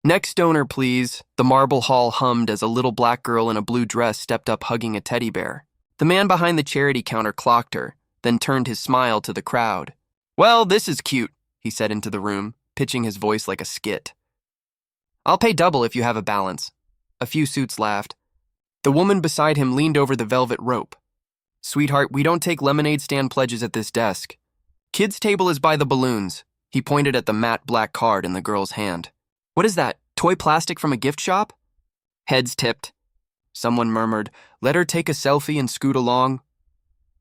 Next donor, please, the marble hall hummed as a little black girl in a blue dress stepped up hugging a teddy bear. The man behind the charity counter clocked her, then turned his smile to the crowd. Well, this is cute, he said into the room, pitching his voice like a skit. I'll pay double if you have a balance. A few suits laughed. The woman beside him leaned over the velvet rope. Sweetheart, we don't take lemonade stand pledges at this desk. Kids' table is by the balloons. He pointed at the matte black card in the girl's hand. What is that, toy plastic from a gift shop? Heads tipped. Someone murmured, let her take a selfie and scoot along.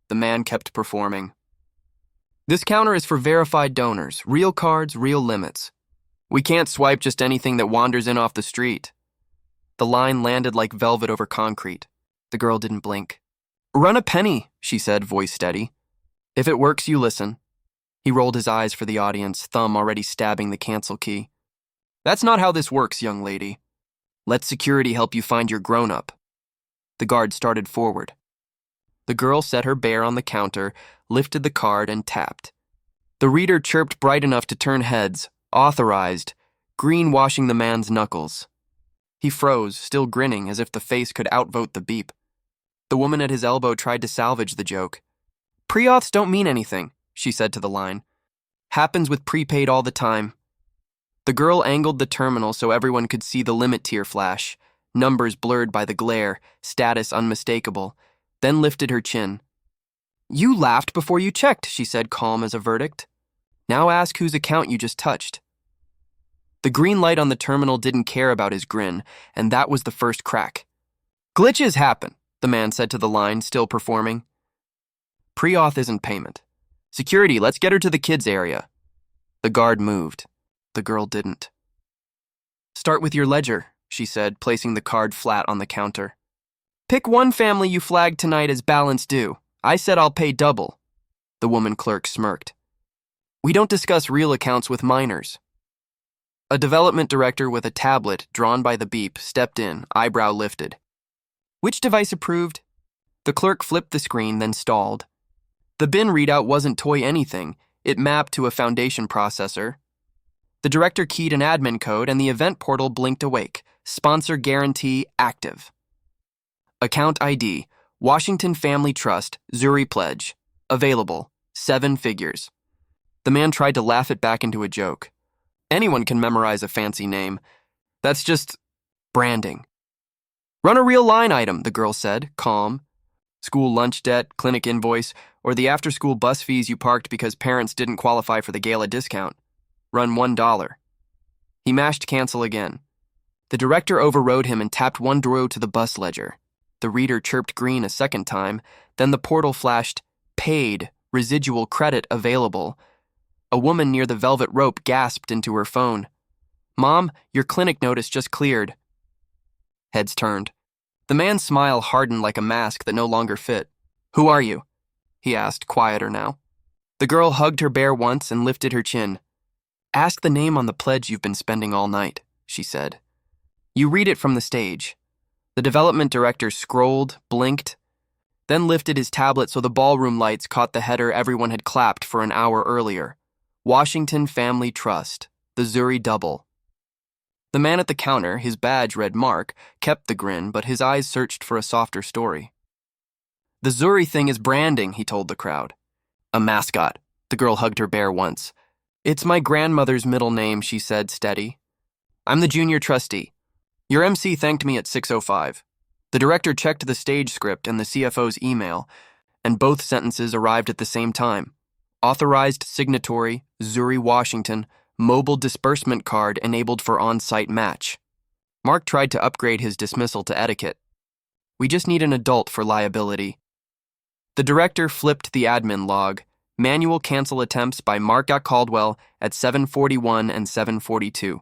The man kept performing. This counter is for verified donors, real cards, real limits. We can't swipe just anything that wanders in off the street. The line landed like velvet over concrete. The girl didn't blink. Run a penny, she said, voice steady. If it works, you listen. He rolled his eyes for the audience, thumb already stabbing the cancel key. That's not how this works, young lady. Let security help you find your grown-up. The guard started forward. The girl set her bear on the counter, lifted the card, and tapped. The reader chirped bright enough to turn heads, authorized, greenwashing the man's knuckles. He froze, still grinning as if the face could outvote the beep. The woman at his elbow tried to salvage the joke. Pre-auths don't mean anything, she said to the line. Happens with prepaid all the time. The girl angled the terminal so everyone could see the limit tier flash, numbers blurred by the glare, status unmistakable, then lifted her chin. You laughed before you checked, she said, calm as a verdict. Now ask whose account you just touched. The green light on the terminal didn't care about his grin, and that was the first crack. Glitches happen, the man said to the line, still performing. Pre-auth isn't payment. Security, let's get her to the kids' area. The guard moved. The girl didn't. Start with your ledger, she said, placing the card flat on the counter. Pick one family you flagged tonight as balance due. I said I'll pay double. The woman clerk smirked. We don't discuss real accounts with minors. A development director with a tablet drawn by the beep stepped in, eyebrow lifted. Which device approved? The clerk flipped the screen, then stalled. The bin readout wasn't toy anything. It mapped to a foundation processor. The director keyed an admin code and the event portal blinked awake. Sponsor guarantee active. Account ID, Washington Family Trust, Zuri Pledge. Available, 7 figures. The man tried to laugh it back into a joke. Anyone can memorize a fancy name. That's just branding. Run a real line item, the girl said, calm. School lunch debt, clinic invoice, or the after-school bus fees you parked because parents didn't qualify for the gala discount. Run $1. He mashed cancel again. The director overrode him and tapped one drawer to the bus ledger. The reader chirped green a second time, then the portal flashed, paid, residual credit available. A woman near the velvet rope gasped into her phone. Mom, your clinic notice just cleared. Heads turned. The man's smile hardened like a mask that no longer fit. Who are you? He asked, quieter now. The girl hugged her bear once and lifted her chin. Ask the name on the pledge you've been spending all night, she said. You read it from the stage. The development director scrolled, blinked, then lifted his tablet so the ballroom lights caught the header everyone had clapped for an hour earlier. Washington Family Trust, the Zuri Double. The man at the counter, his badge read Mark, kept the grin, but his eyes searched for a softer story. The Zuri thing is branding, he told the crowd. A mascot. The girl hugged her bear once. It's my grandmother's middle name, she said, steady. I'm the junior trustee. Your MC thanked me at 6:05. The director checked the stage script and the CFO's email, and both sentences arrived at the same time. Authorized signatory, Zuri Washington, mobile disbursement card enabled for on-site match. Mark tried to upgrade his dismissal to etiquette. We just need an adult for liability. The director flipped the admin log. Manual cancel attempts by Mark Caldwell at 7:41 and 7:42.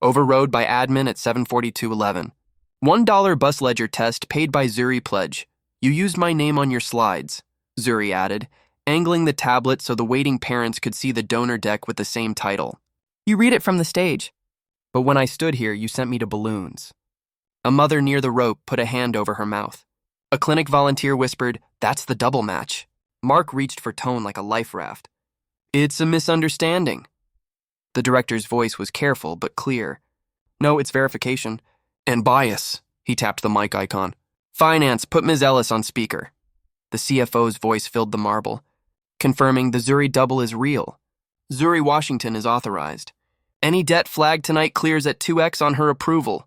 Overrode by admin at 7:42:11. $1 bus ledger test paid by Zuri Pledge. You used my name on your slides, Zuri added, angling the tablet so the waiting parents could see the donor deck with the same title. You read it from the stage. But when I stood here, you sent me to balloons. A mother near the rope put a hand over her mouth. A clinic volunteer whispered, that's the double match. Mark reached for tone like a life raft. It's a misunderstanding. The director's voice was careful but clear. No, it's verification. And bias. He tapped the mic icon. Finance, put Ms. Ellis on speaker. The CFO's voice filled the marble, confirming the Zuri double is real. Zuri Washington is authorized. Any debt flagged tonight clears at 2x on her approval.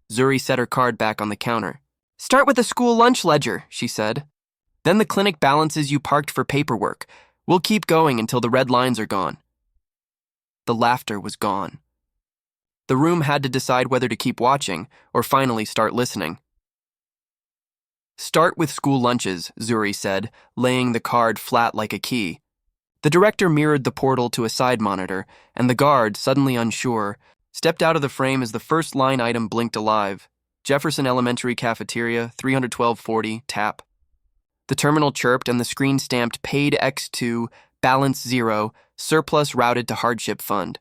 Zuri set her card back on the counter. Start with the school lunch ledger, she said. Then the clinic balances you parked for paperwork. We'll keep going until the red lines are gone. The laughter was gone. The room had to decide whether to keep watching or finally start listening. Start with school lunches, Zuri said, laying the card flat like a key. The director mirrored the portal to a side monitor, and the guard, suddenly unsure, stepped out of the frame as the first line item blinked alive. Jefferson Elementary Cafeteria, 31240, tap. The terminal chirped and the screen stamped paid X2, balance 0, surplus routed to hardship fund.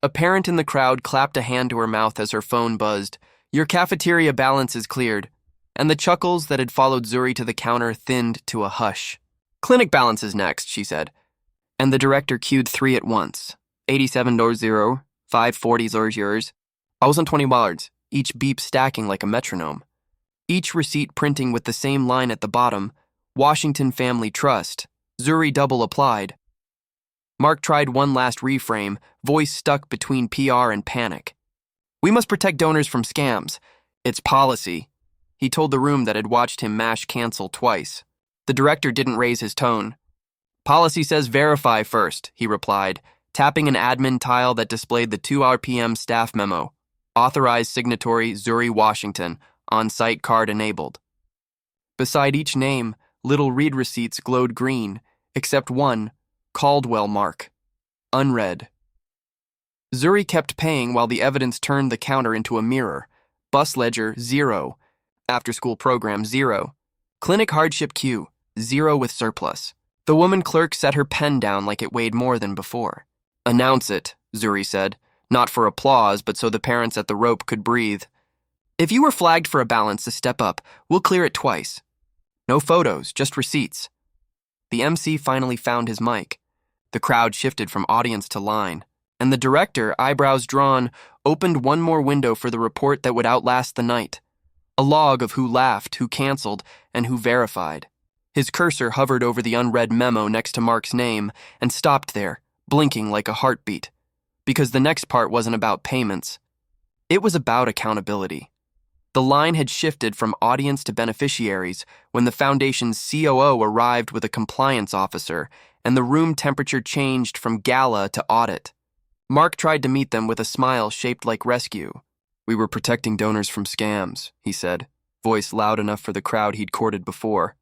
A parent in the crowd clapped a hand to her mouth as her phone buzzed. Your cafeteria balance is cleared. And the chuckles that had followed Zuri to the counter thinned to a hush. Clinic balance is next, she said. And the director cued 3 at once. $87.00, $540 yours, $1,020, each beep stacking like a metronome. Each receipt printing with the same line at the bottom, Washington Family Trust, Zuri double applied. Mark tried one last reframe, voice stuck between PR and panic. We must protect donors from scams. It's policy. He told the room that had watched him mash cancel twice. The director didn't raise his tone. Policy says verify first, he replied, tapping an admin tile that displayed the 2 RPM staff memo. Authorized signatory Zuri Washington, on-site card enabled. Beside each name, little read receipts glowed green, except one, Caldwell Mark. Unread. Zuri kept paying while the evidence turned the counter into a mirror. Bus ledger, 0. After-school program, 0. Clinic hardship queue, 0 with surplus. The woman clerk set her pen down like it weighed more than before. Announce it, Zuri said, not for applause, but so the parents at the rope could breathe. If you were flagged for a balance to step up, we'll clear it twice. No photos, just receipts. The MC finally found his mic. The crowd shifted from audience to line, and the director, eyebrows drawn, opened one more window for the report that would outlast the night. A log of who laughed, who canceled, and who verified. His cursor hovered over the unread memo next to Mark's name and stopped there, blinking like a heartbeat. Because the next part wasn't about payments. It was about accountability. The line had shifted from audience to beneficiaries when the foundation's COO arrived with a compliance officer, and the room temperature changed from gala to audit. Mark tried to meet them with a smile shaped like rescue. We were protecting donors from scams, he said, voice loud enough for the crowd he'd courted before.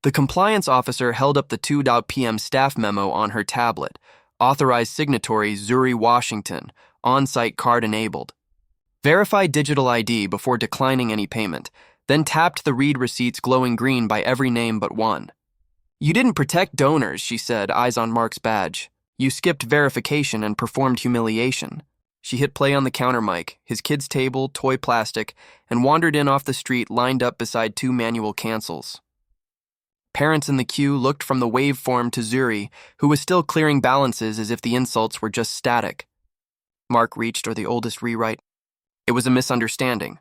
The compliance officer held up the 2.PM staff memo on her tablet, authorized signatory Zuri Washington, on-site card enabled. Verify digital ID before declining any payment, then tapped the read receipts glowing green by every name but one. You didn't protect donors, she said, eyes on Mark's badge. You skipped verification and performed humiliation. She hit play on the counter mic, his kid's table, toy plastic, and wandered in off the street lined up beside 2 manual cancels. Parents in the queue looked from the waveform to Zuri, who was still clearing balances as if the insults were just static. Mark reached for the oldest rewrite. It was a misunderstanding.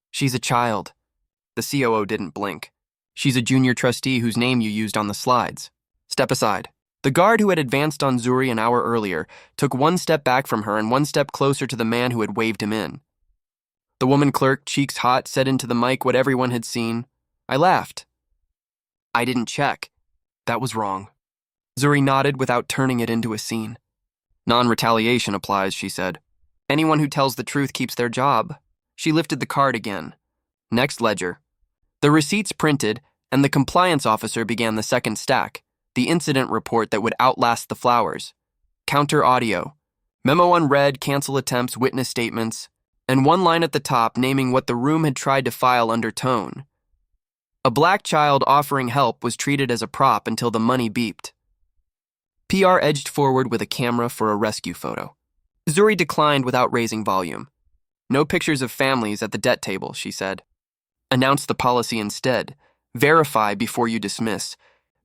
She's a child. The COO didn't blink. She's a junior trustee whose name you used on the slides. Step aside. The guard who had advanced on Zuri an hour earlier took one step back from her and one step closer to the man who had waved him in. The woman clerk, cheeks hot, said into the mic what everyone had seen. I laughed. I didn't check. That was wrong. Zuri nodded without turning it into a scene. Non-retaliation applies, she said. Anyone who tells the truth keeps their job. She lifted the card again. Next ledger. The receipts printed, and the compliance officer began the second stack, the incident report that would outlast the flowers. Counter audio. Memo unread, cancel attempts, witness statements, and one line at the top naming what the room had tried to file under tone. A black child offering help was treated as a prop until the money beeped. PR edged forward with a camera for a rescue photo. Zuri declined without raising volume. No pictures of families at the debt table, she said. Announce the policy instead. Verify before you dismiss.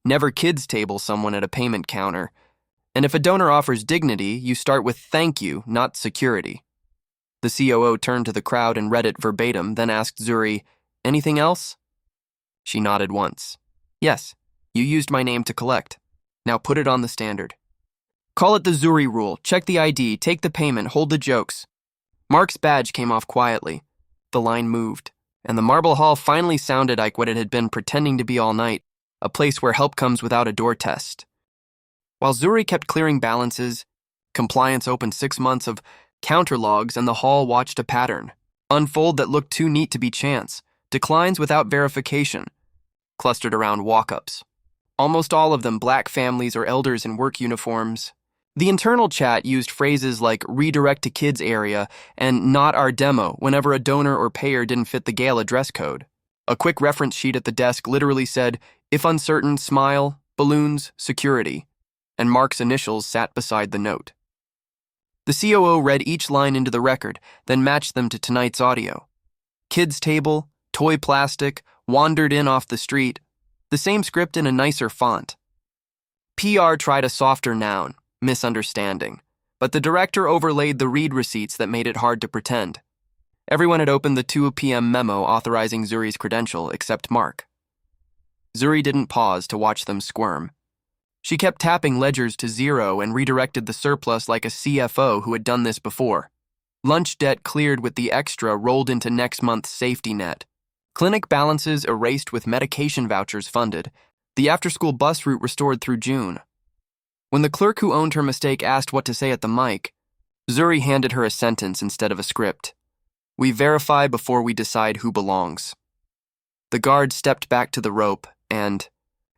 Never kids table someone at a payment counter. And if a donor offers dignity, you start with thank you, not security. The COO turned to the crowd and read it verbatim, then asked Zuri, "Anything else?" She nodded once. "Yes, you used my name to collect. Now put it on the standard. Call it the Zuri rule. Check the ID, take the payment, hold the jokes." Mark's badge came off quietly. The line moved, and the Marble Hall finally sounded like what it had been pretending to be all night, a place where help comes without a door test. While Zuri kept clearing balances, compliance opened 6 months of counterlogs, and the hall watched a pattern unfold that looked too neat to be chance. Declines without verification, clustered around walk-ups. Almost all of them black families or elders in work uniforms. The internal chat used phrases like redirect to kids area and not our demo whenever a donor or payer didn't fit the gala dress code. A quick reference sheet at the desk literally said, "If uncertain, smile, balloons, security," and Mark's initials sat beside the note. The COO read each line into the record, then matched them to tonight's audio. Kids table, toy plastic, wandered in off the street, the same script in a nicer font. PR tried a softer noun, misunderstanding, but the director overlaid the read receipts that made it hard to pretend. Everyone had opened the 2 p.m. memo authorizing Zuri's credential except Mark. Zuri didn't pause to watch them squirm. She kept tapping ledgers to zero and redirected the surplus like a CFO who had done this before. Lunch debt cleared with the extra rolled into next month's safety net. Clinic balances erased with medication vouchers funded. The after-school bus route restored through June. When the clerk who owned her mistake asked what to say at the mic, Zuri handed her a sentence instead of a script. "We verify before we decide who belongs." The guard stepped back to the rope and,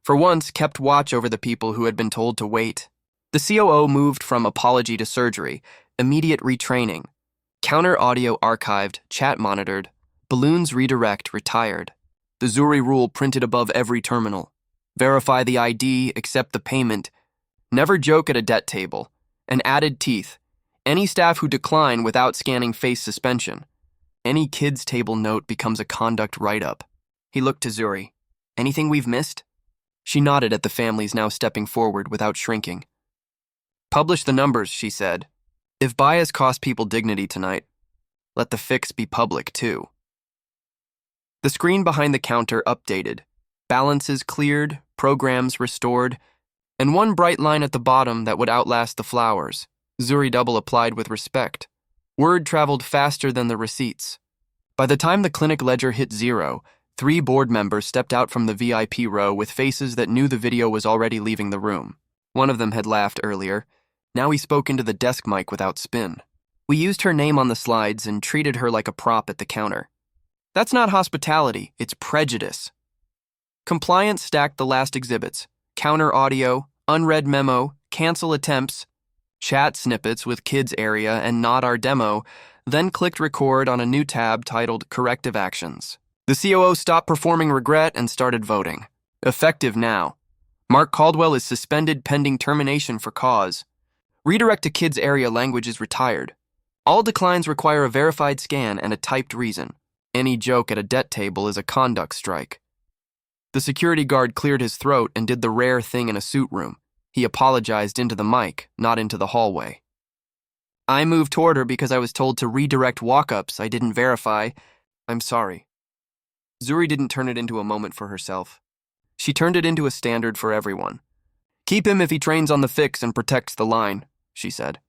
for once, kept watch over the people who had been told to wait. The COO moved from apology to surgery, immediate retraining, counter audio archived, chat monitored, balloons redirect retired. The Zuri rule printed above every terminal. Verify the ID, accept the payment. Never joke at a debt table. And added teeth. Any staff who decline without scanning face suspension. Any kids table note becomes a conduct write-up. He looked to Zuri. "Anything we've missed?" She nodded at the families now stepping forward without shrinking. "Publish the numbers," she said. "If bias cost people dignity tonight, let the fix be public too." The screen behind the counter updated. Balances cleared, programs restored, and one bright line at the bottom that would outlast the flowers. Zuri double applied with respect. Word traveled faster than the receipts. By the time the clinic ledger hit zero, 3 board members stepped out from the VIP row with faces that knew the video was already leaving the room. One of them had laughed earlier. Now he spoke into the desk mic without spin. "We used her name on the slides and treated her like a prop at the counter. That's not hospitality, it's prejudice." Compliance stacked the last exhibits: counter audio, unread memo, cancel attempts, chat snippets with kids area and not our demo, then clicked record on a new tab titled Corrective Actions. The COO stopped performing regret and started voting. Effective now. Mark Caldwell is suspended pending termination for cause. Redirect to kids area language is retired. All declines require a verified scan and a typed reason. Any joke at a debt table is a conduct strike. The security guard cleared his throat and did the rare thing in a suit room. He apologized into the mic, not into the hallway. "I moved toward her because I was told to redirect walk-ups I didn't verify. I'm sorry." Zuri didn't turn it into a moment for herself. She turned it into a standard for everyone. "Keep him if he trains on the fix and protects the line," she said.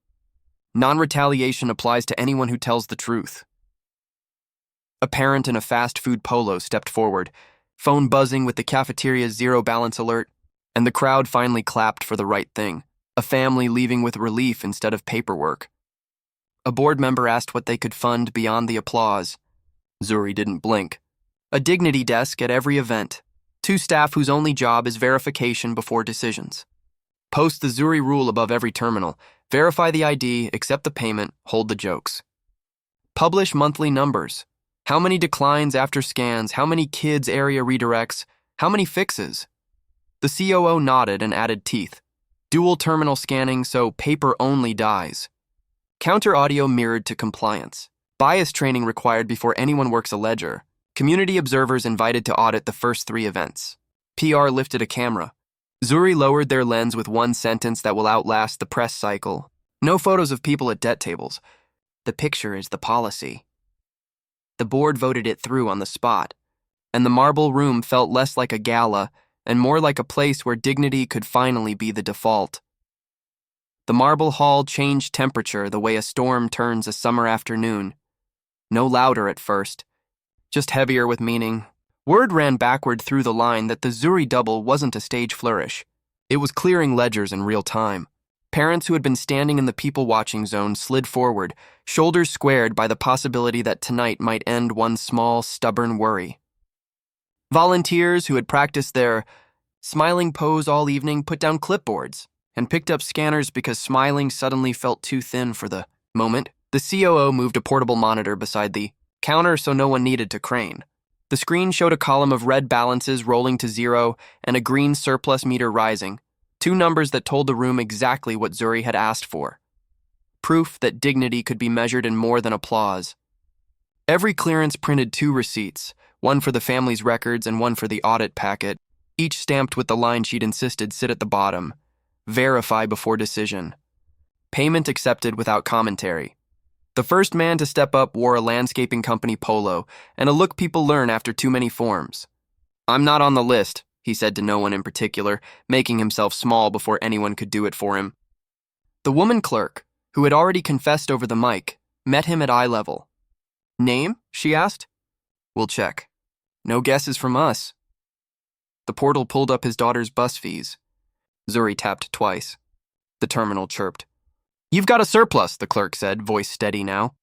"Non-retaliation applies to anyone who tells the truth." A parent in a fast food polo stepped forward, phone buzzing with the cafeteria's zero balance alert, and the crowd finally clapped for the right thing, a family leaving with relief instead of paperwork. A board member asked what they could fund beyond the applause. Zuri didn't blink. A dignity desk at every event. 2 staff whose only job is verification before decisions. Post the Zuri rule above every terminal. Verify the ID, accept the payment, hold the jokes. Publish monthly numbers. How many declines after scans? How many kids area redirects? How many fixes? The COO nodded and added teeth. Dual terminal scanning so paper only dies. Counter audio mirrored to compliance. Bias training required before anyone works a ledger. Community observers invited to audit the first 3 events. PR lifted a camera. Zuri lowered their lens with one sentence that will outlast the press cycle. No photos of people at debt tables. The picture is the policy. The board voted it through on the spot, and the marble room felt less like a gala and more like a place where dignity could finally be the default. The marble hall changed temperature the way a storm turns a summer afternoon. No louder at first, just heavier with meaning. Word ran backward through the line that the Zuri double wasn't a stage flourish. It was clearing ledgers in real time. Parents who had been standing in the people-watching zone slid forward, shoulders squared by the possibility that tonight might end one small, stubborn worry. Volunteers who had practiced their smiling pose all evening put down clipboards and picked up scanners because smiling suddenly felt too thin for the moment. The COO moved a portable monitor beside the counter so no one needed to crane. The screen showed a column of red balances rolling to zero and a green surplus meter rising, two numbers that told the room exactly what Zuri had asked for. Proof that dignity could be measured in more than applause. Every clearance printed two receipts, one for the family's records and one for the audit packet, each stamped with the line she'd insisted sit at the bottom. Verify before decision. Payment accepted without commentary. The first man to step up wore a landscaping company polo and a look people learn after too many forms. "I'm not on the list," he said to no one in particular, making himself small before anyone could do it for him. The woman clerk, who had already confessed over the mic, met him at eye level. "Name?" she asked. "We'll check. No guesses from us." The portal pulled up his daughter's bus fees. Zuri tapped twice. The terminal chirped. "You've got a surplus," the clerk said, voice steady now.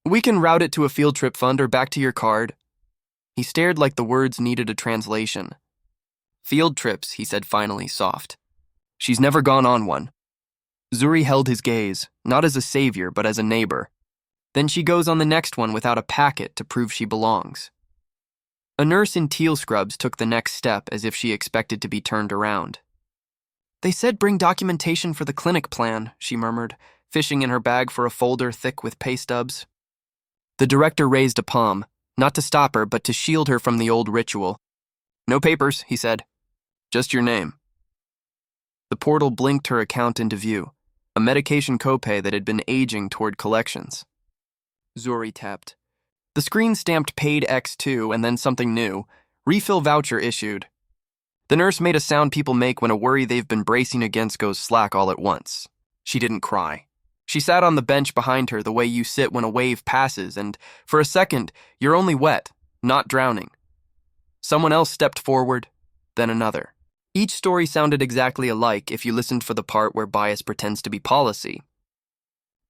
"We can route it to a field trip fund or back to your card." He stared like the words needed a translation. "Field trips," he said finally, soft. "She's never gone on one." Zuri held his gaze, not as a savior, but as a neighbor. Then she goes on the next one without a packet to prove she belongs. A nurse in teal scrubs took the next step as if she expected to be turned around. "They said bring documentation for the clinic plan," she murmured, fishing in her bag for a folder thick with pay stubs. The director raised a palm, not to stop her, but to shield her from the old ritual. "No papers," he said. "Just your name." The portal blinked her account into view, a medication copay that had been aging toward collections. Zuri tapped. The screen stamped paid X2 and then something new, refill voucher issued. The nurse made a sound people make when a worry they've been bracing against goes slack all at once. She didn't cry. She sat on the bench behind her the way you sit when a wave passes, and for a second, you're only wet, not drowning. Someone else stepped forward, then another. Each story sounded exactly alike if you listened for the part where bias pretends to be policy.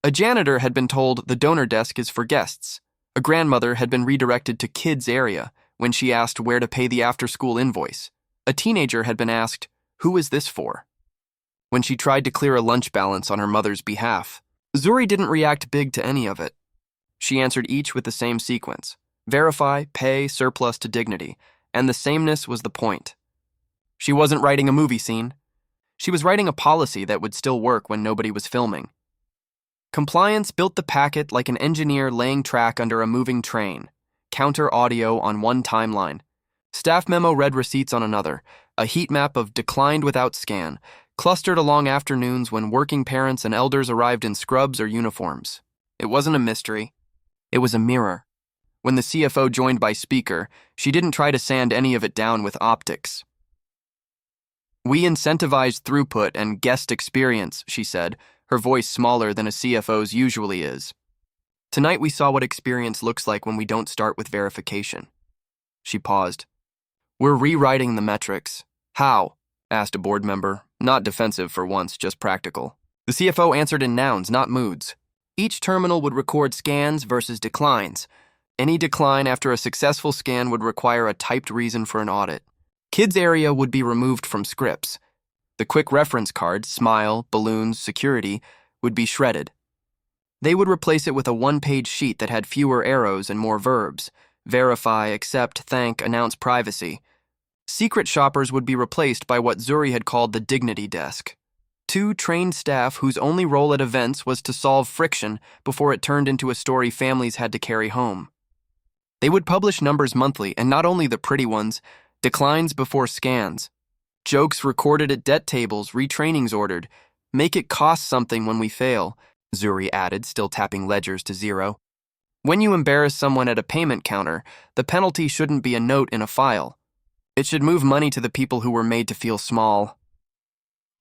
A janitor had been told the donor desk is for guests. A grandmother had been redirected to kids area when she asked where to pay the after-school invoice. A teenager had been asked, "Who is this for?" when she tried to clear a lunch balance on her mother's behalf. Zuri didn't react big to any of it. She answered each with the same sequence: verify, pay, surplus to dignity, and the sameness was the point. She wasn't writing a movie scene. She was writing a policy that would still work when nobody was filming. Compliance built the packet like an engineer laying track under a moving train. Counter audio on one timeline. Staff memo read receipts on another, a heat map of declined without scan, clustered along afternoons when working parents and elders arrived in scrubs or uniforms. It wasn't a mystery. It was a mirror. When the CFO joined by speaker, she didn't try to sand any of it down with optics. "We incentivize throughput and guest experience," she said, her voice smaller than a CFO's usually is. "Tonight we saw what experience looks like when we don't start with verification." She paused. "We're rewriting the metrics." "How?" asked a board member, not defensive for once, just practical. The CFO answered in nouns, not moods. Each terminal would record scans versus declines. Any decline after a successful scan would require a typed reason for an audit. Kids area would be removed from scripts. The quick reference card, smile, balloons, security, would be shredded. They would replace it with a one-page sheet that had fewer arrows and more verbs. Verify, accept, thank, announce privacy. Secret shoppers would be replaced by what Zuri had called the dignity desk. 2 trained staff whose only role at events was to solve friction before it turned into a story families had to carry home. They would publish numbers monthly, and not only the pretty ones, declines before scans. Jokes recorded at debt tables, retrainings ordered. Make it cost something when we fail. Zuri added, still tapping ledgers to 0. When you embarrass someone at a payment counter, the penalty shouldn't be a note in a file. It should move money to the people who were made to feel small.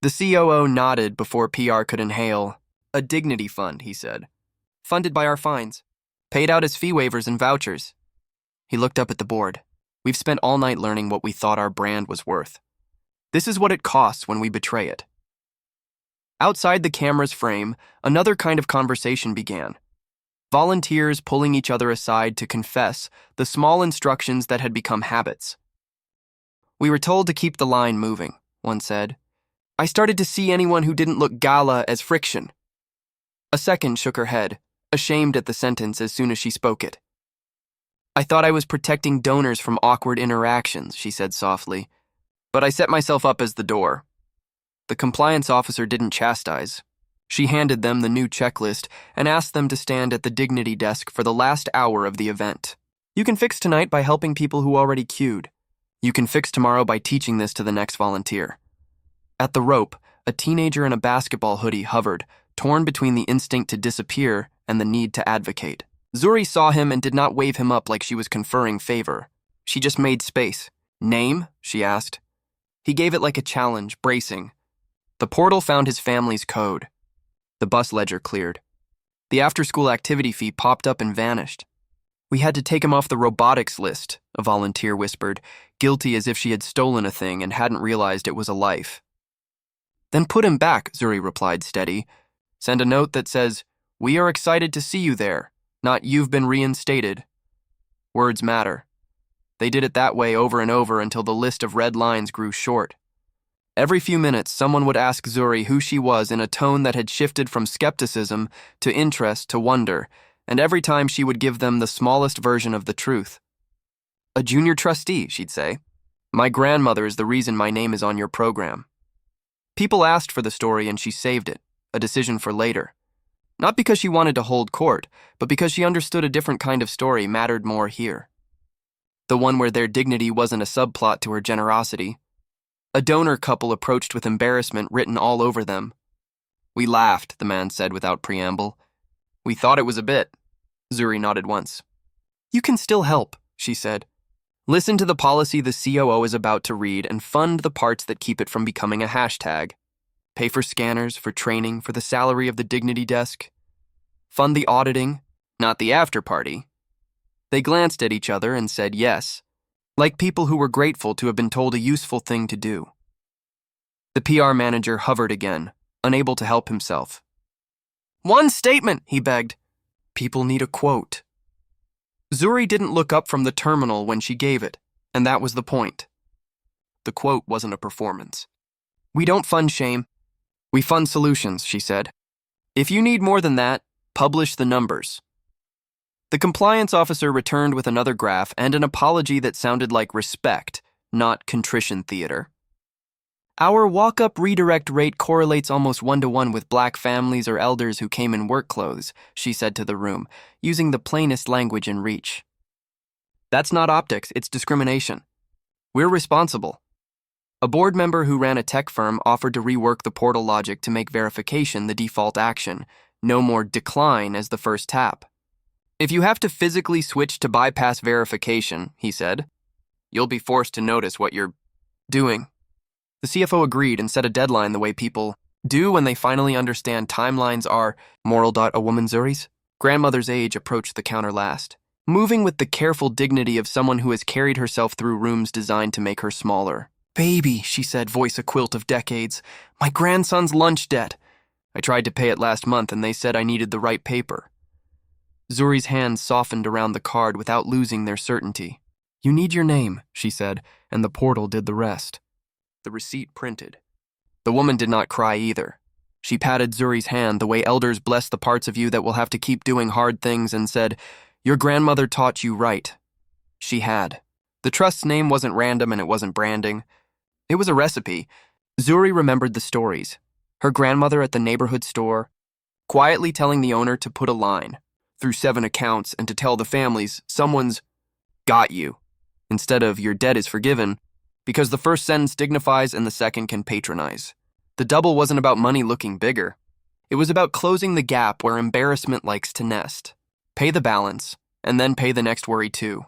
The COO nodded before PR could inhale. A dignity fund, he said. Funded by our fines. Paid out as fee waivers and vouchers. He looked up at the board. We've spent all night learning what we thought our brand was worth. This is what it costs when we betray it. Outside the camera's frame, another kind of conversation began. Volunteers pulling each other aside to confess the small instructions that had become habits. We were told to keep the line moving, one said. I started to see anyone who didn't look gala as friction. A second shook her head, ashamed at the sentence as soon as she spoke it. I thought I was protecting donors from awkward interactions, she said softly, but I set myself up as the door. The compliance officer didn't chastise. She handed them the new checklist and asked them to stand at the dignity desk for the last hour of the event. You can fix tonight by helping people who already queued. You can fix tomorrow by teaching this to the next volunteer. At the rope, a teenager in a basketball hoodie hovered, torn between the instinct to disappear and the need to advocate. Zuri saw him and did not wave him up like she was conferring favor. She just made space. Name? She asked. He gave it like a challenge, bracing. The portal found his family's code. The bus ledger cleared. The after-school activity fee popped up and vanished. We had to take him off the robotics list, a volunteer whispered, guilty as if she had stolen a thing and hadn't realized it was a life. Then put him back, Zuri replied, steady. Send a note that says, we are excited to see you there, not you've been reinstated. Words matter. They did it that way over and over until the list of red lines grew short. Every few minutes, someone would ask Zuri who she was in a tone that had shifted from skepticism to interest to wonder, and every time she would give them the smallest version of the truth. A junior trustee, she'd say. My grandmother is the reason my name is on your program. People asked for the story and she saved it, a decision for later. Not because she wanted to hold court, but because she understood a different kind of story mattered more here. The one where their dignity wasn't a subplot to her generosity. A donor couple approached with embarrassment written all over them. We laughed, the man said without preamble. We thought it was a bit. Zuri nodded once. You can still help, she said. Listen to the policy the COO is about to read and fund the parts that keep it from becoming a hashtag. Pay for scanners, for training, for the salary of the dignity desk. Fund the auditing, not the after party. They glanced at each other and said yes, like people who were grateful to have been told a useful thing to do. The PR manager hovered again, unable to help himself. One statement, he begged. People need a quote. Zuri didn't look up from the terminal when she gave it, and that was the point. The quote wasn't a performance. We don't fund shame. We fund solutions, she said. If you need more than that, publish the numbers. The compliance officer returned with another graph and an apology that sounded like respect, not contrition theater. Our walk-up redirect rate correlates almost 1-to-1 with black families or elders who came in work clothes, she said to the room, using the plainest language in reach. That's not optics, it's discrimination. We're responsible. A board member who ran a tech firm offered to rework the portal logic to make verification the default action, no more decline as the first tap. If you have to physically switch to bypass verification, he said, you'll be forced to notice what you're doing. The CFO agreed and set a deadline the way people do when they finally understand timelines are a woman Zuri's grandmother's age approached the counter last, moving with the careful dignity of someone who has carried herself through rooms designed to make her smaller. Baby, she said, voice a quilt of decades, my grandson's lunch debt. I tried to pay it last month and they said I needed the right paper. Zuri's hands softened around the card without losing their certainty. You need your name, she said, and the portal did the rest. The receipt printed. The woman did not cry either. She patted Zuri's hand the way elders bless the parts of you that will have to keep doing hard things and said, your grandmother taught you right. She had. The trust's name wasn't random and it wasn't branding. It was a recipe. Zuri remembered the stories. Her grandmother at the neighborhood store, quietly telling the owner to put a line through 7 accounts and to tell the families someone's got you, instead of your debt is forgiven, because the first sentence dignifies and the second can patronize. The double wasn't about money looking bigger. It was about closing the gap where embarrassment likes to nest. Pay the balance, and then pay the next worry too.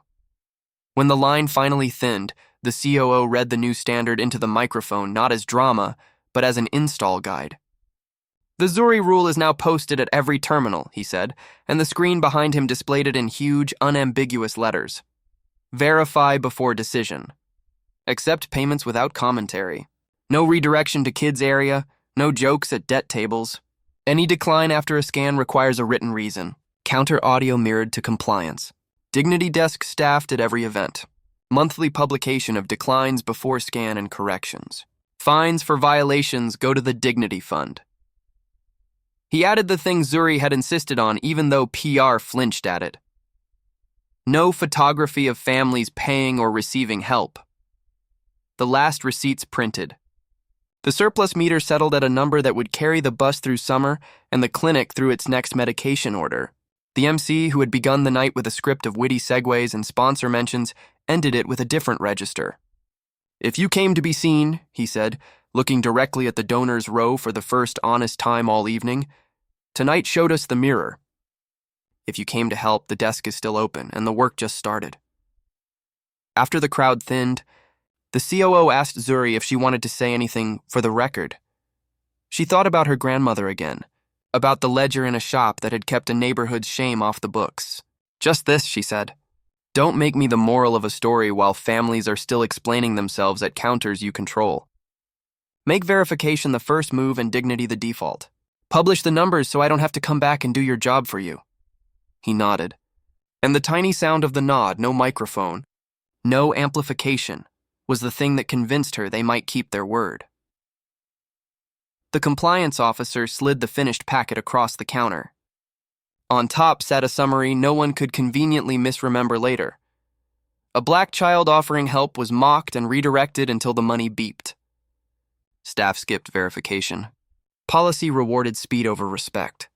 When the line finally thinned, the COO read the new standard into the microphone not as drama, but as an install guide. The Zuri rule is now posted at every terminal, he said, and the screen behind him displayed it in huge, unambiguous letters. Verify before decision. Accept payments without commentary. No redirection to kids' area, no jokes at debt tables. Any decline after a scan requires a written reason. Counter audio mirrored to compliance. Dignity desk staffed at every event. Monthly publication of declines before scan and corrections. Fines for violations go to the Dignity Fund. He added the thing Zuri had insisted on even though PR flinched at it. No photography of families paying or receiving help. The last receipts printed. The surplus meter settled at a number that would carry the bus through summer and the clinic through its next medication order. The MC, who had begun the night with a script of witty segues and sponsor mentions, ended it with a different register. If you came to be seen, he said, looking directly at the donors' row for the first honest time all evening, tonight showed us the mirror. If you came to help, the desk is still open, and the work just started. After the crowd thinned, the COO asked Zuri if she wanted to say anything for the record. She thought about her grandmother again, about the ledger in a shop that had kept a neighborhood's shame off the books. Just this, she said. Don't make me the moral of a story while families are still explaining themselves at counters you control. Make verification the first move and dignity the default. Publish the numbers so I don't have to come back and do your job for you. He nodded. And the tiny sound of the nod, no microphone, no amplification, was the thing that convinced her they might keep their word. The compliance officer slid the finished packet across the counter. On top sat a summary no one could conveniently misremember later. A black child offering help was mocked and redirected until the money beeped. Staff skipped verification. Policy rewarded speed over respect.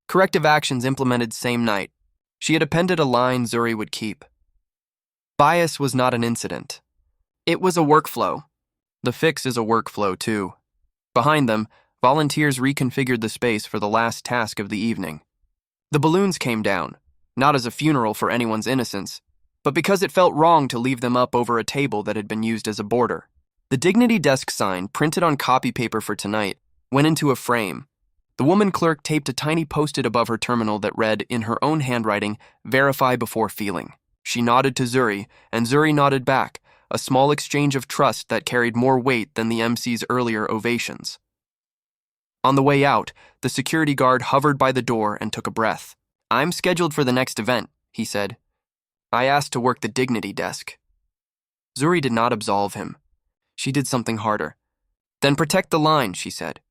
Corrective actions implemented same night. She had appended a line Zuri would keep. Bias was not an incident. It was a workflow. The fix is a workflow, too. Behind them, volunteers reconfigured the space for the last task of the evening. The balloons came down, not as a funeral for anyone's innocence, but because it felt wrong to leave them up over a table that had been used as a border. The Dignity Desk sign, printed on copy paper for tonight, went into a frame. The woman clerk taped a tiny post-it above her terminal that read, in her own handwriting, "Verify before feeling." She nodded to Zuri, and Zuri nodded back, a small exchange of trust that carried more weight than the MC's earlier ovations. On the way out, the security guard hovered by the door and took a breath. "I'm scheduled for the next event," he said. "I asked to work the Dignity Desk." Zuri did not absolve him. She did something harder. "Then protect the line," she said.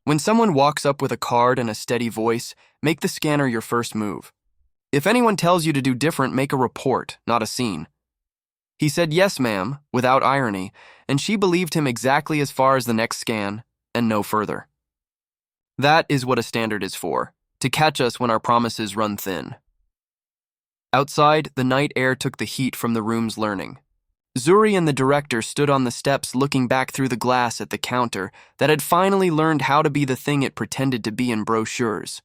"When someone walks up with a card and a steady voice, make the scanner your first move. If anyone tells you to do different, make a report, not a scene." He said yes, ma'am, without irony, and she believed him exactly as far as the next scan, and no further. That is what a standard is for, to catch us when our promises run thin. Outside, the night air took the heat from the room's learning. Zuri and the director stood on the steps looking back through the glass at the counter that had finally learned how to be the thing it pretended to be in brochures.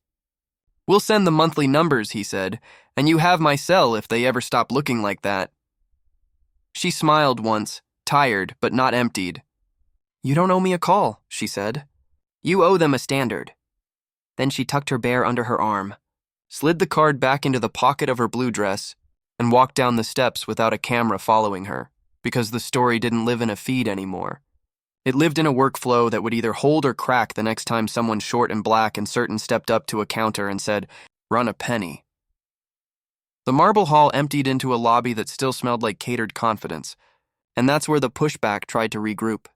"We'll send the monthly numbers," he said, "and you have my cell if they ever stop looking like that." She smiled once, tired but not emptied. "You don't owe me a call," she said. "You owe them a standard." Then she tucked her bear under her arm, slid the card back into the pocket of her blue dress, and walked down the steps without a camera following her, because the story didn't live in a feed anymore. It lived in a workflow that would either hold or crack the next time someone short and black and certain stepped up to a counter and said, "Run a penny." The marble hall emptied into a lobby that still smelled like catered confidence, and that's where the pushback tried to regroup.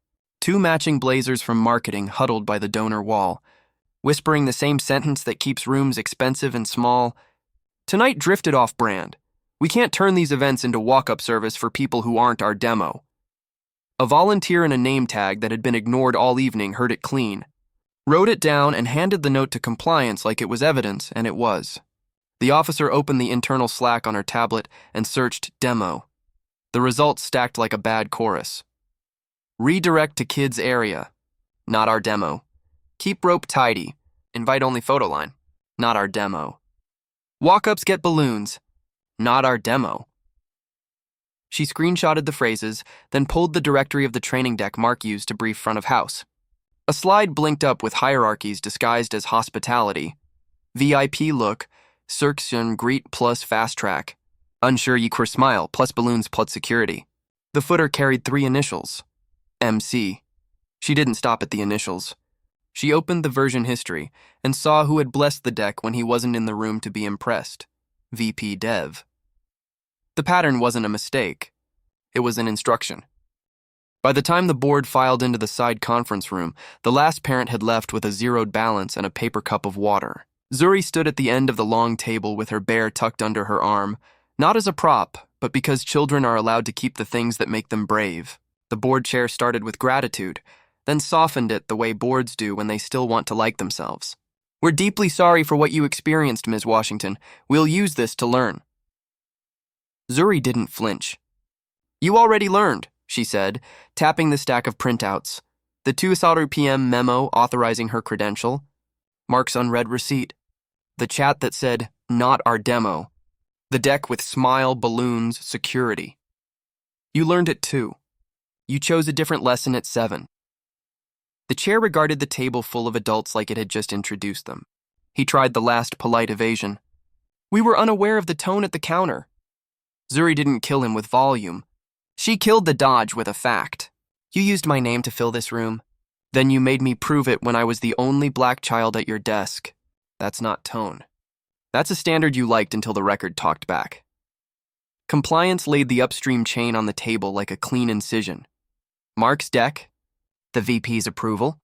Two matching blazers from marketing huddled by the donor wall, whispering the same sentence that keeps rooms expensive and small. Tonight drifted off-brand. We can't turn these events into walk-up service for people who aren't our demo. A volunteer in a name tag that had been ignored all evening heard it clean, wrote it down, and handed the note to compliance like it was evidence, and it was. The officer opened the internal Slack on her tablet and searched demo. The results stacked like a bad chorus. Redirect to kids area. Not our demo. Keep rope tidy. Invite-only photo line. Not our demo. Walk-ups get balloons. Not our demo. She screenshotted the phrases, then pulled the directory of the training deck Mark used to brief front of house. A slide blinked up with hierarchies disguised as hospitality. VIP look, Cirction greet plus fast track. Unsure Equer smile plus balloons plus security. The footer carried 3 initials. MC. She didn't stop at the initials. She opened the version history and saw who had blessed the deck when he wasn't in the room to be impressed. VP Dev. The pattern wasn't a mistake. It was an instruction. By the time the board filed into the side conference room, the last parent had left with a zeroed balance and a paper cup of water. Zuri stood at the end of the long table with her bear tucked under her arm, not as a prop, but because children are allowed to keep the things that make them brave. The board chair started with gratitude, then softened it the way boards do when they still want to like themselves. We're deeply sorry for what you experienced, Ms. Washington. We'll use this to learn. Zuri didn't flinch. You already learned, she said, tapping the stack of printouts. The 2 PM memo authorizing her credential. Mark's unread receipt. The chat that said, not our demo. The deck with smile, balloons, security. You learned it too. You chose a different lesson at 7. The chair regarded the table full of adults like it had just introduced them. He tried the last polite evasion. We were unaware of the tone at the counter. Zuri didn't kill him with volume. She killed the dodge with a fact. You used my name to fill this room. Then you made me prove it when I was the only black child at your desk. That's not tone. That's a standard you liked until the record talked back. Compliance laid the upstream chain on the table like a clean incision. Mark's deck, the VP's approval,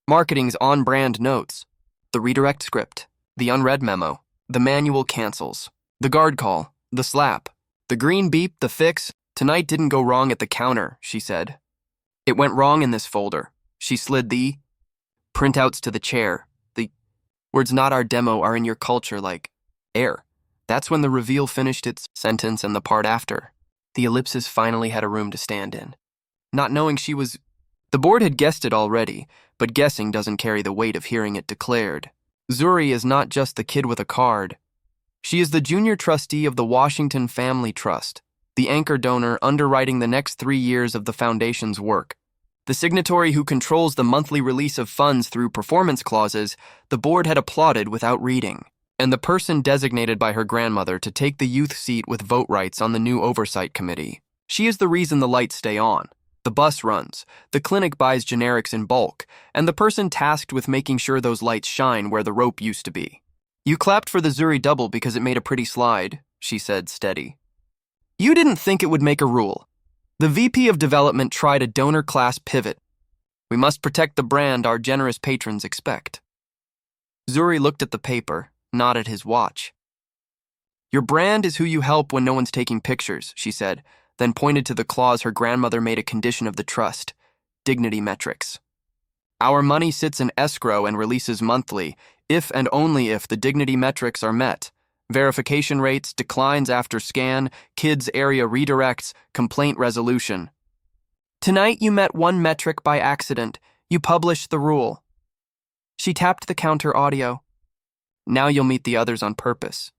marketing's on-brand notes, the redirect script, the unread memo, the manual cancels, the guard call, the slap, the green beep, the fix. Tonight didn't go wrong at the counter, she said. It went wrong in this folder. She slid the printouts to the chair. The words not our demo are in your culture like air. That's when the reveal finished its sentence and the part after. The ellipsis finally had a room to stand in. Not knowing she was... The board had guessed it already, but guessing doesn't carry the weight of hearing it declared. Zuri is not just the kid with a card. She is the junior trustee of the Washington Family Trust, the anchor donor underwriting the next 3 years of the foundation's work. The signatory who controls the monthly release of funds through performance clauses, the board had applauded without reading, and the person designated by her grandmother to take the youth seat with vote rights on the new oversight committee. She is the reason the lights stay on. The bus runs, the clinic buys generics in bulk, and the person tasked with making sure those lights shine where the rope used to be. You clapped for the Zuri double because it made a pretty slide, she said, steady. You didn't think it would make a rule. The VP of Development tried a donor class pivot. We must protect the brand our generous patrons expect. Zuri looked at the paper, not at his watch. Your brand is who you help when no one's taking pictures, she said, then pointed to the clause her grandmother made a condition of the trust, dignity metrics. Our money sits in escrow and releases monthly, if and only if the dignity metrics are met. Verification rates, declines after scan, kids area redirects, complaint resolution. Tonight you met one metric by accident. You published the rule. She tapped the counter audio. Now you'll meet the others on purpose.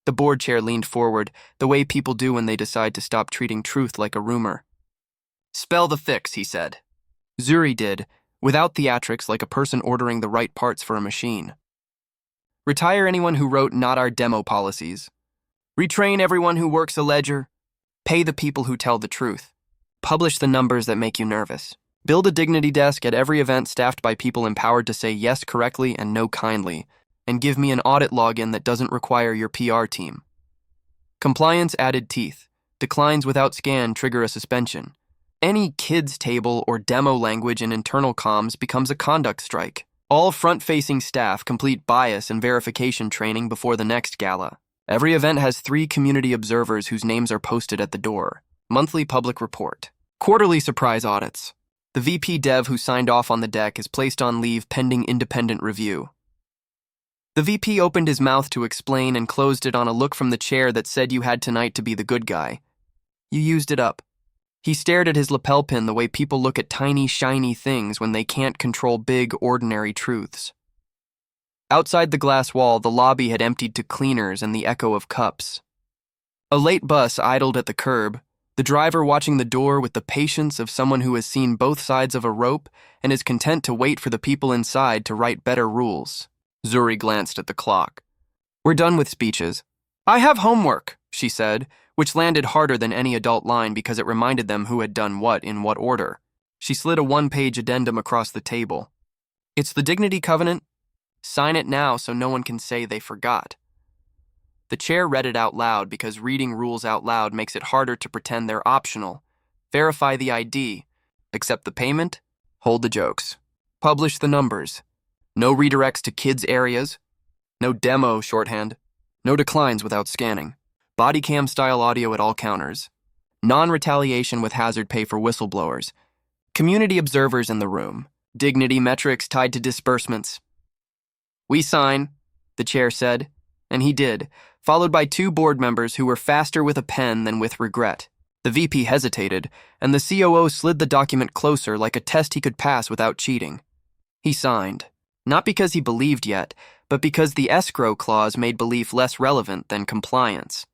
The board chair leaned forward, the way people do when they decide to stop treating truth like a rumor. Spell the fix, he said. Zuri did, without theatrics like a person ordering the right parts for a machine. Retire anyone who wrote not our demo policies. Retrain everyone who works a ledger. Pay the people who tell the truth. Publish the numbers that make you nervous. Build a dignity desk at every event staffed by people empowered to say yes correctly and no kindly. And give me an audit login that doesn't require your PR team. Compliance added teeth. Declines without scan trigger a suspension. Any kids table or demo language in internal comms becomes a conduct strike. All front-facing staff complete bias and verification training before the next gala. Every event has 3 community observers whose names are posted at the door. Monthly public report. Quarterly surprise audits. The VP Dev who signed off on the deck is placed on leave pending independent review. The VP opened his mouth to explain and closed it on a look from the chair that said you had tonight to be the good guy. You used it up. He stared at his lapel pin the way people look at tiny, shiny things when they can't control big, ordinary truths. Outside the glass wall, the lobby had emptied to cleaners and the echo of cups. A late bus idled at the curb, the driver watching the door with the patience of someone who has seen both sides of a rope and is content to wait for the people inside to write better rules. Zuri glanced at the clock. "We're done with speeches." "I have homework," she said, which landed harder than any adult line because it reminded them who had done what in what order. She slid a one-page addendum across the table. "It's the Dignity Covenant. Sign it now so no one can say they forgot." The chair read it out loud because reading rules out loud makes it harder to pretend they're optional. Verify the ID. Accept the payment. Hold the jokes. Publish the numbers. No redirects to kids' areas. No demo shorthand. No declines without scanning. Body cam style audio at all counters. Non-retaliation with hazard pay for whistleblowers. Community observers in the room. Dignity metrics tied to disbursements. "We sign," the chair said, and he did, followed by two board members who were faster with a pen than with regret. The VP hesitated, and the COO slid the document closer like a test he could pass without cheating. He signed, not because he believed yet, but because the escrow clause made belief less relevant than compliance.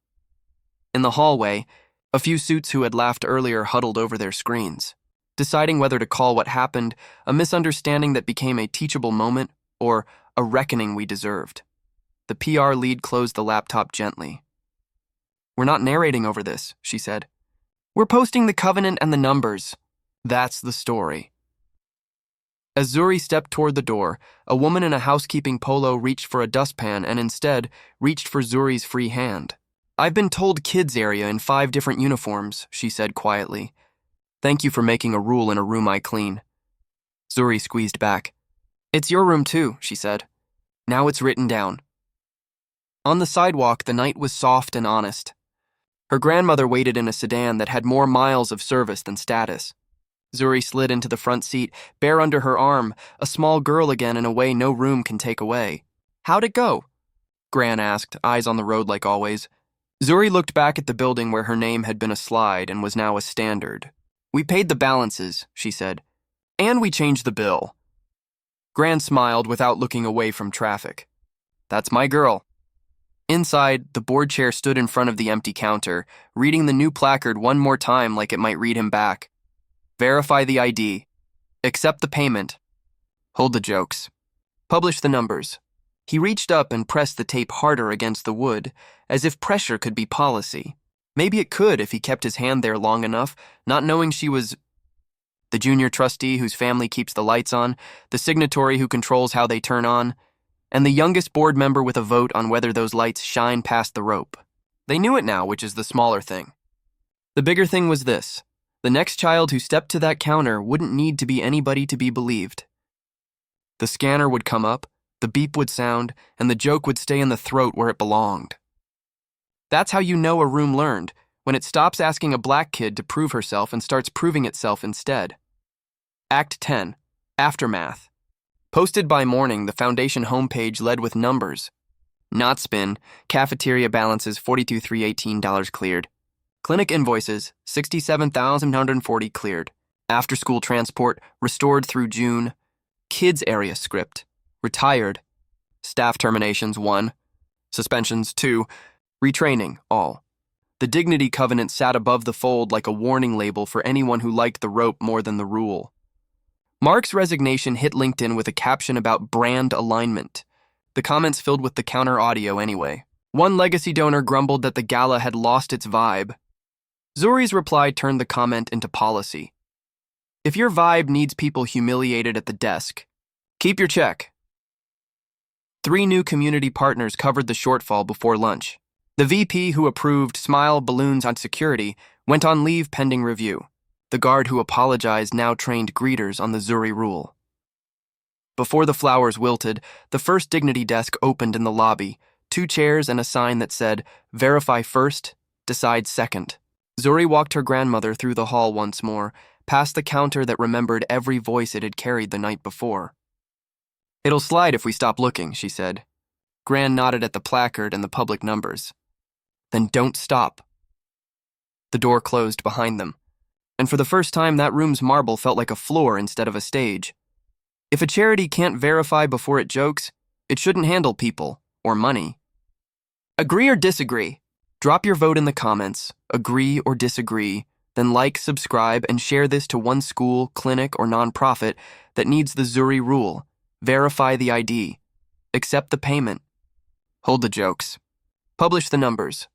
In the hallway, a few suits who had laughed earlier huddled over their screens, deciding whether to call what happened a misunderstanding that became a teachable moment or a reckoning we deserved. The PR lead closed the laptop gently. "We're not narrating over this," she said. "We're posting the covenant and the numbers. That's the story." As Zuri stepped toward the door, a woman in a housekeeping polo reached for a dustpan and instead reached for Zuri's free hand. "I've been told kids area in 5 different uniforms," she said quietly. "Thank you for making a rule in a room I clean." Zuri squeezed back. "It's your room too," she said. "Now it's written down." On the sidewalk, the night was soft and honest. Her grandmother waited in a sedan that had more miles of service than status. Zuri slid into the front seat, bare under her arm, a small girl again in a way no room can take away. "How'd it go?" Gran asked, eyes on the road like always. Zuri looked back at the building where her name had been a slide and was now a standard. "We paid the balances," she said. "And we changed the bill." Gran smiled without looking away from traffic. "That's my girl." Inside, the board chair stood in front of the empty counter, reading the new placard one more time like it might read him back. "Verify the ID. Accept the payment. Hold the jokes. Publish the numbers." He reached up and pressed the tape harder against the wood, as if pressure could be policy. Maybe it could if he kept his hand there long enough, not knowing she was the junior trustee whose family keeps the lights on, the signatory who controls how they turn on, and the youngest board member with a vote on whether those lights shine past the rope. They knew it now, which is the smaller thing. The bigger thing was this. The next child who stepped to that counter wouldn't need to be anybody to be believed. The scanner would come up, the beep would sound, and the joke would stay in the throat where it belonged. That's how you know a room learned, when it stops asking a black kid to prove herself and starts proving itself instead. Act 10. Aftermath. Posted by morning, the Foundation homepage led with numbers. Not spin, cafeteria balances $42,318 cleared. Clinic invoices, $67,140 cleared. After-school transport, restored through June. Kids area script, retired. Staff terminations, 1. Suspensions, 2. Retraining, all. The Dignity Covenant sat above the fold like a warning label for anyone who liked the rope more than the rule. Mark's resignation hit LinkedIn with a caption about brand alignment. The comments filled with the counter audio anyway. One legacy donor grumbled that the gala had lost its vibe. Zuri's reply turned the comment into policy. If your vibe needs people humiliated at the desk, keep your check. 3 new community partners covered the shortfall before lunch. The VP who approved smile balloons on security went on leave pending review. The guard who apologized now trained greeters on the Zuri rule. Before the flowers wilted, the first dignity desk opened in the lobby, 2 chairs and a sign that said, "Verify first, decide second." Zuri walked her grandmother through the hall once more, past the counter that remembered every voice it had carried the night before. "It'll slide if we stop looking," she said. Gran nodded at the placard and the public numbers. "Then don't stop." The door closed behind them, and for the first time that room's marble felt like a floor instead of a stage. If a charity can't verify before it jokes, It shouldn't handle people or money. Agree or disagree? Drop your vote in the comments. Agree or disagree? Then like, subscribe, and share this to one school, clinic, or nonprofit that needs the Zuri rule. Verify the ID. Accept the payment. Hold the jokes. Publish the numbers.